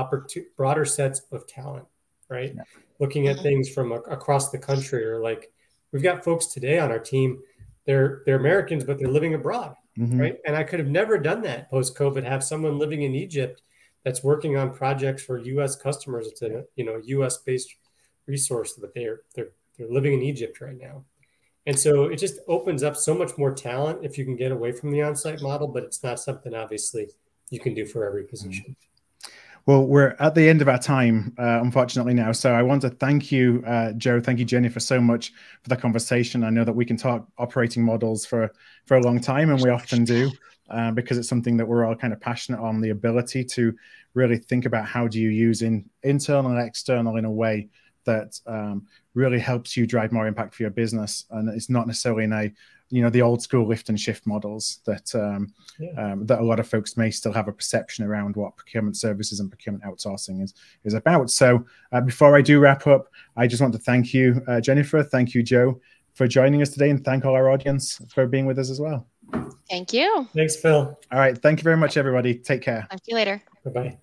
[SPEAKER 2] broader sets of talent, right? Yeah. Looking at things from across the country, or like we've got folks today on our team, they're Americans, but they're living abroad, right? And I could have never done that post-COVID, have someone living in Egypt that's working on projects for U.S. customers. It's a U.S. based resource, but they're living in Egypt right now. And so it just opens up so much more talent if you can get away from the on-site model, but it's not something obviously you can do for every position.
[SPEAKER 1] Well, we're at the end of our time, unfortunately now. So I want to thank you, Joe. Thank you, Jennifer, so much for the conversation. I know that we can talk operating models for a long time, and we often do, because it's something that we're all kind of passionate on, the ability to really think about how do you use internal and external in a way that really helps you drive more impact for your business. And it's not necessarily in a, the old school lift and shift models that that a lot of folks may still have a perception around what procurement services and procurement outsourcing is about. So before I do wrap up, I just want to thank you, Jennifer. Thank you, Joe, for joining us today, and thank all our audience for being with us as well.
[SPEAKER 3] Thank you.
[SPEAKER 2] Thanks, Phil.
[SPEAKER 1] All right. Thank you very much, everybody. Take care.
[SPEAKER 3] Talk to you later.
[SPEAKER 2] Bye-bye.